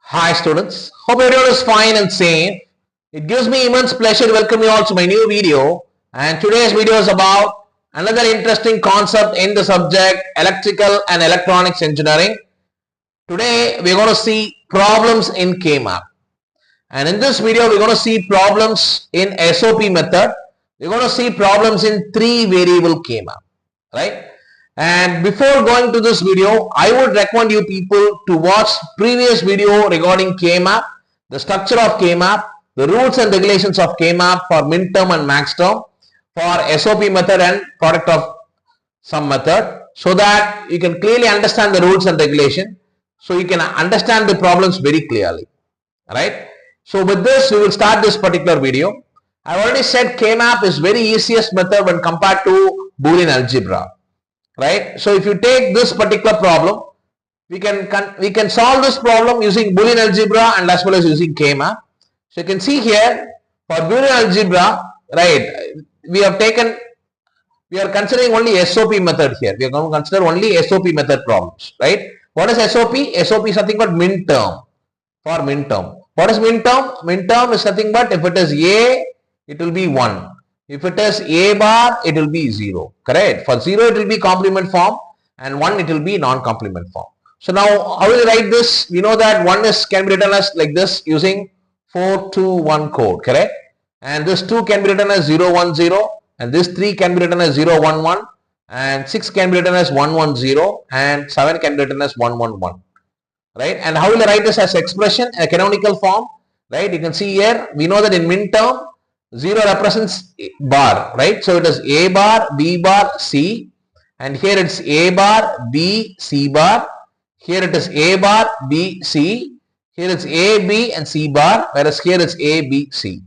Hi students, hope everyone is fine and safe. It gives me immense pleasure to welcome you all to my new video, and today's video is about another interesting concept in the subject electrical and electronics engineering. Today we are going to see problems in K-map, and in this video we are going to see problems in SOP method. We are going to see problems in 3 variable K-map, right? And before going to this video, I would recommend you people to watch previous video regarding K-map, the structure of K-map, the rules and regulations of K-map for min-term and max-term, for SOP method and product of sum method, so that you can clearly understand the rules and regulation, so you can understand the problems very clearly, right? So with this, we will start this particular video. I already said K-map is very easiest method when compared to Boolean algebra. Right? So if you take this particular problem, we can solve this problem using Boolean algebra and as well as using K-map. So you can see here for Boolean algebra, right? We are considering only SOP method here. We are going to consider only SOP method problems, right? What is SOP? SOP is something called min term. For min term, what is min term? Min term is nothing but if it is A, it will be 1. If it is A bar, it will be 0. Correct? For 0, it will be complement form, and 1, it will be non-complement form. So now, how will you write this? We know that 1 can be written as like this using 4-2-1 code. Correct? And this 2 can be written as 0-1-0, and this 3 can be written as 0-1-1, and 6 can be written as 1-1-0, and 7 can be written as 1-1-1. Right? And how will I write this as expression, a canonical form? Right? You can see here, we know that in min term, 0 represents bar, right? So it is A bar, B bar, C, and here it's A bar, B, C bar. Here it is A bar, B, C. Here it's A, B, and C bar, whereas here it's A, B, C.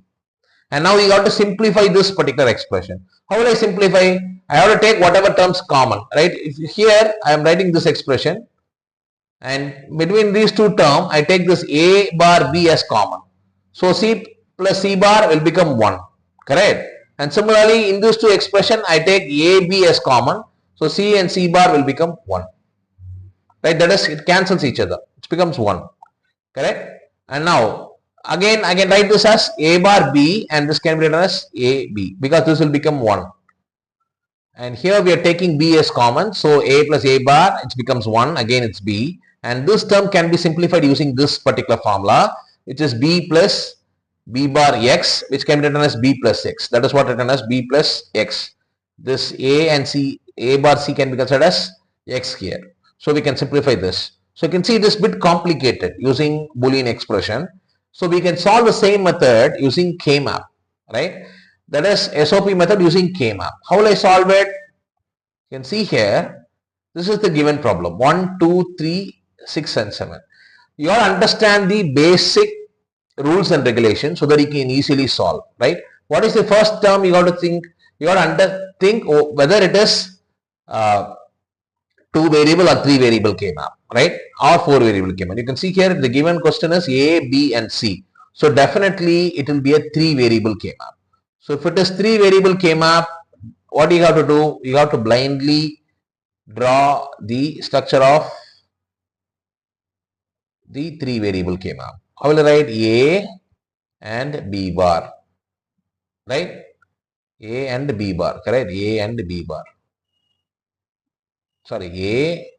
And now we got to simplify this particular expression. How will I simplify? I have to take whatever terms common, right? If here I am writing this expression, and between these two terms, I take this A bar, B as common. So C plus C bar will become 1, correct? And similarly, in these two expression, I take A, B as common. So C and C bar will become 1, right? That is, it cancels each other. It becomes 1, correct? And now, again, I can write this as A bar B, and this can be written as A, B, because this will become 1. And here we are taking B as common. So A plus A bar, it becomes 1. Again, it's B. And this term can be simplified using this particular formula, which is B plus B bar X, which can be written as B plus X. That is what written as B plus X. This A and C, A bar C can be considered as X here. So we can simplify this. So you can see this bit complicated using Boolean expression. So we can solve the same method using K-map, right? That is SOP method using K-map. How will I solve it? You can see here, this is the given problem. 1, 2, 3, 6 and 7. You all understand the basic rules and regulations so that you can easily solve, right? What is the first term you got to think? You got to think whether it is 2 variable or 3 variable K-map, right? Or 4 variable K-map. You can see here the given question is A, B and C. So definitely it will be a 3 variable K-map. So if it is 3 variable K-map, what do you have to do? You have to blindly draw the structure of the 3 variable K-map. I will write A and B bar, right? A and B bar, correct? A and B bar. Sorry, A,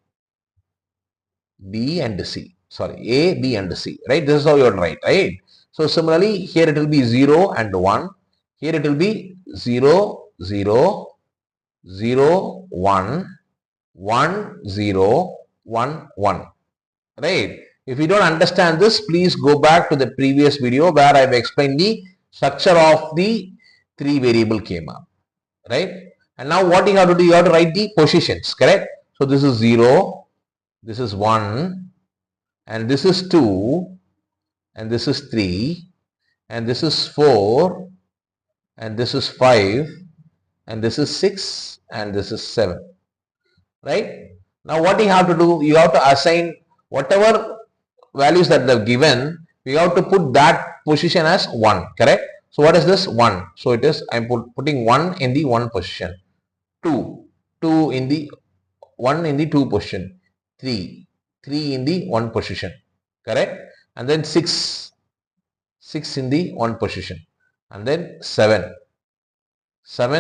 B and C. Sorry, A, B and C, right? This is how you would write, right? So similarly, here it will be 0 and 1. Here it will be 0, 0, 0, 1, 1, 0, 1, 1, right? If you don't understand this, please go back to the previous video where I have explained the structure of the 3 variable K-map, right? And now what you have to do, you have to write the positions, correct? So this is 0, this is 1, and this is 2, and this is 3, and this is 4, and this is 5, and this is 6, and this is 7, right? Now what you have to do, you have to assign whatever values that they've given, we have to put that position as 1, correct? So what is this? 1. So it is, I'm putting 1 in the 1 position, 2 in the 1 in the 2 position, 3 in the 1 position, correct? and then 6 in the one position, and then 7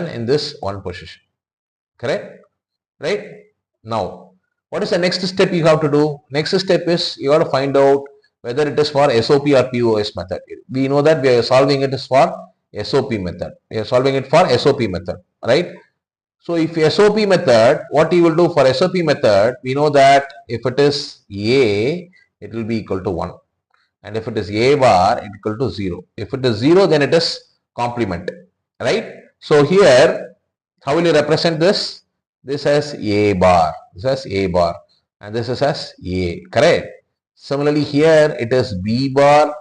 in this one position. Correct? Right? Now, what is the next step you have to do? Next step is you have to find out whether it is for SOP or POS method. We know that we are solving it is for SOP method. We are solving it for SOP method, right? So if SOP method, what you will do for SOP method, we know that if it is A, it will be equal to 1. And if it is A bar, it equal to 0. If it is 0, then it is complement, right? So here, how will you represent this? This as A bar, this as A bar, and this is as A, correct? Similarly here it is B bar,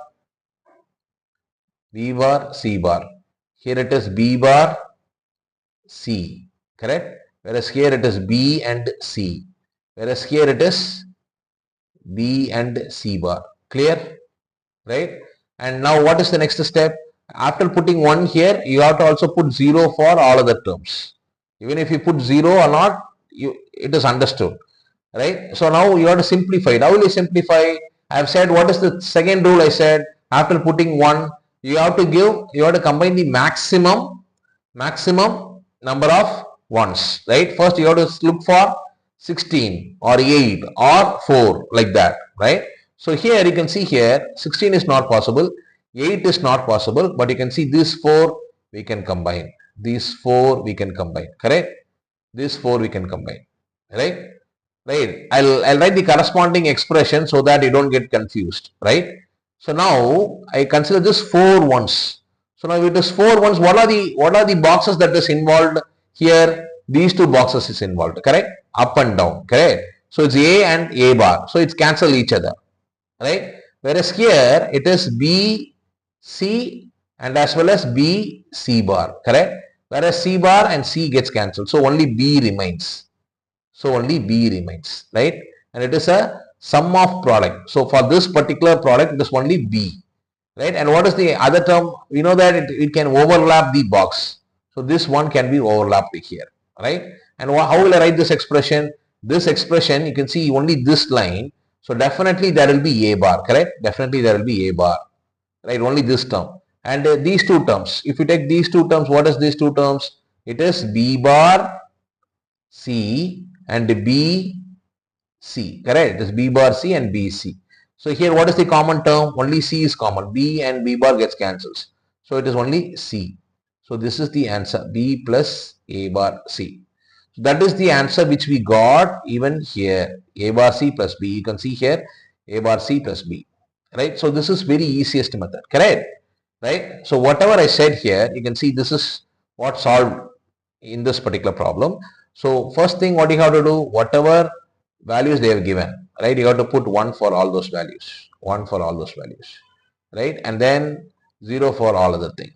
C bar. Here it is B bar, C, correct? Whereas here it is B and C. Whereas here it is B and C bar. Clear? Right? And now what is the next step? After putting 1 here, you have to also put 0 for all other terms. Even if you put 0 or not, it is understood. Right? So now you have to simplify. How will you simplify? I have said what is the second rule I said. After putting 1, you have to combine the maximum number of ones. Right? First you have to look for 16 or 8 or 4 like that. Right? So here you can see here 16 is not possible, 8 is not possible, but you can see these 4 we can combine. These 4 we can combine, correct? These 4 we can combine, right? Right. I'll write the corresponding expression so that you don't get confused, right? So now I consider this 4 ones. So now it is 4 ones. What are the boxes that is involved here? These 2 boxes is involved, correct? Up and down, correct? So it's A and A bar. So it's cancel each other. Right? Whereas here it is B, C and as well as B, C bar, correct? Whereas C bar and C gets cancelled. So only B remains. Right? And it is a sum of product. So for this particular product, it is only B. Right? And what is the other term? We know that it can overlap the box. So this one can be overlapped here. Right? And how will I write this expression? This expression, you can see only this line. So definitely there will be A bar, correct? Definitely there will be A bar, right? Only this term. And these 2 terms, if you take these 2 terms, what is these 2 terms? It is B bar C and B C, correct? It is B bar C and B C. So here what is the common term? Only C is common. B and B bar gets cancelled. So it is only C. So this is the answer, B plus A bar C. So that is the answer which we got even here, A bar C plus B. You can see here A bar C plus B, right? So this is very easiest method, correct? Right? So whatever I said here, you can see this is what solved in this particular problem. So first thing what you have to do, whatever values they have given, right? You have to put 1 for all those values, 1 for all those values, right? And then 0 for all other things.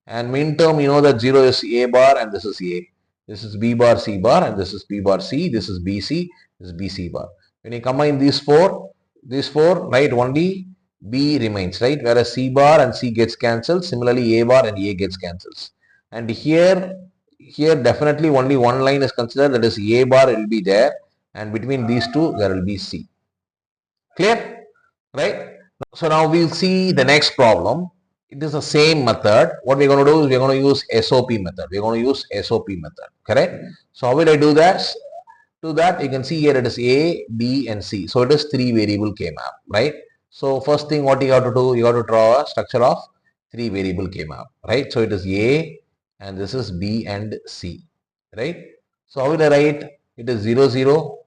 And mean term, you know that 0 is A bar and this is A. This is B bar C bar and this is B bar C. This is BC. This is BC bar. When you combine these four, right, only B remains, right? Whereas C bar and C gets cancelled. Similarly, A bar and A gets cancelled. And here definitely only one line is considered, that is A bar will be there, and between these 2 there will be C. Clear? Right? So now we'll see the next problem. It is the same method. What we're going to do is we're going to use SOP method. We're going to use SOP method. Correct? So how will I do that? To that, you can see here it is A, B and C. So it is 3 variable K-map, right? So first thing what you have to do, you have to draw a structure of 3 variable K-map, right? So it is A and this is B and C, right? So how will I write? It is 0, 0,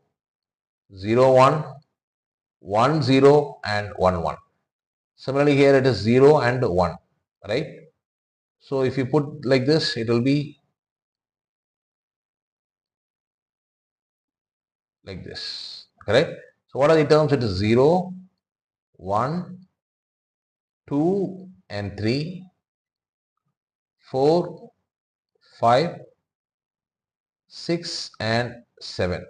0, 1, 1, 0 and 1, 1. Similarly, here it is 0 and 1, right? So if you put like this, it will be like this, correct? So what are the terms? It is 0, 1, 2 and 3, 4, 5, 6 and 7,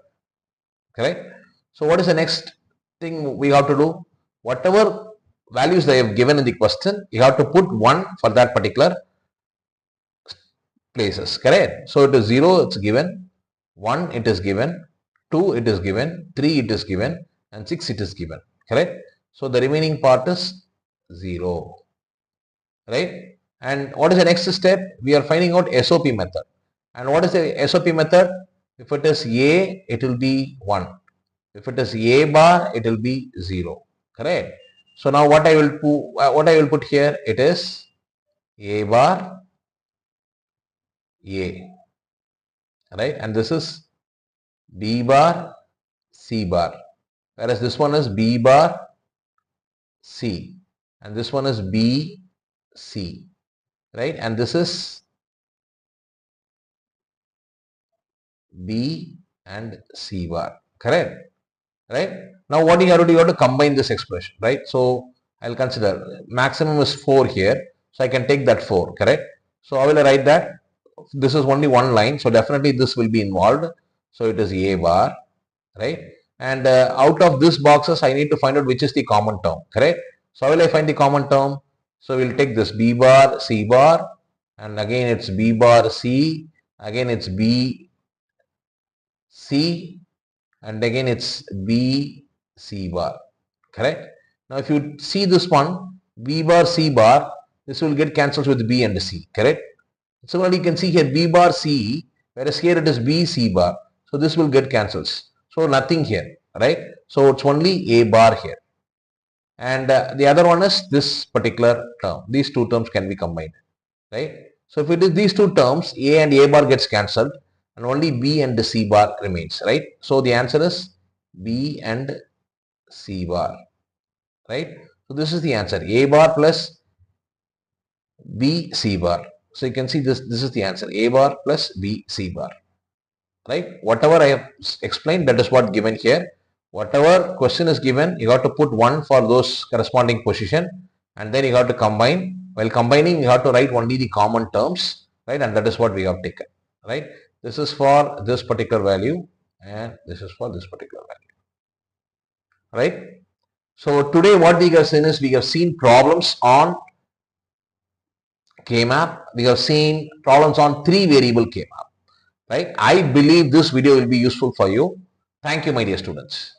correct? So what is the next thing we have to do? Whatever values they have given in the question, you have to put 1 for that particular places, correct? So it is 0, it's given, 1 it is given, 2 it is given, 3 it is given and 6 it is given, correct? So the remaining part is 0, right? And what is the next step? We are finding out SOP method. And what is the SOP method? If it is A, it will be 1. If it is A bar, it will be 0. Correct? So now what I will put here, it is A bar A, right? And this is B bar C bar. Whereas this one is B bar C. And this one is B C, right? And this is B and C bar. Correct? Right? Now what you have to do, you have to combine this expression, right? So I'll consider maximum is 4 here. So I can take that 4, correct? So how will I write that? This is only one line. So definitely this will be involved. So it is A bar, right? And out of this boxes, I need to find out which is the common term, correct? So how will I find the common term? So we'll take this B bar, C bar, and again it's B bar C, again it's B C, and again it's B C bar, correct? Now if you see this one, B bar C bar, this will get cancelled with B and C, correct? Similarly, you can see here B bar C, whereas here it is B C bar. So this will get cancelled. So nothing here, right? So it's only A bar here. And the other one is this particular term. These two terms can be combined, right? So if it is these two terms, A and A bar gets cancelled and only B and C bar remains, right? So the answer is B and C bar, right? So this is the answer, A bar plus B C bar. So you can see this is the answer, A bar plus B C bar, right? Whatever I have explained, that is what given here. Whatever question is given, you have to put 1 for those corresponding position, and then you have to combine. While combining, you have to write only the common terms, right? And that is what we have taken, right? This is for this particular value and this is for this particular value, right? So today what we have seen is we have seen problems on K-map. We have seen problems on 3 variable K-map, right? I believe this video will be useful for you. Thank you, my dear students.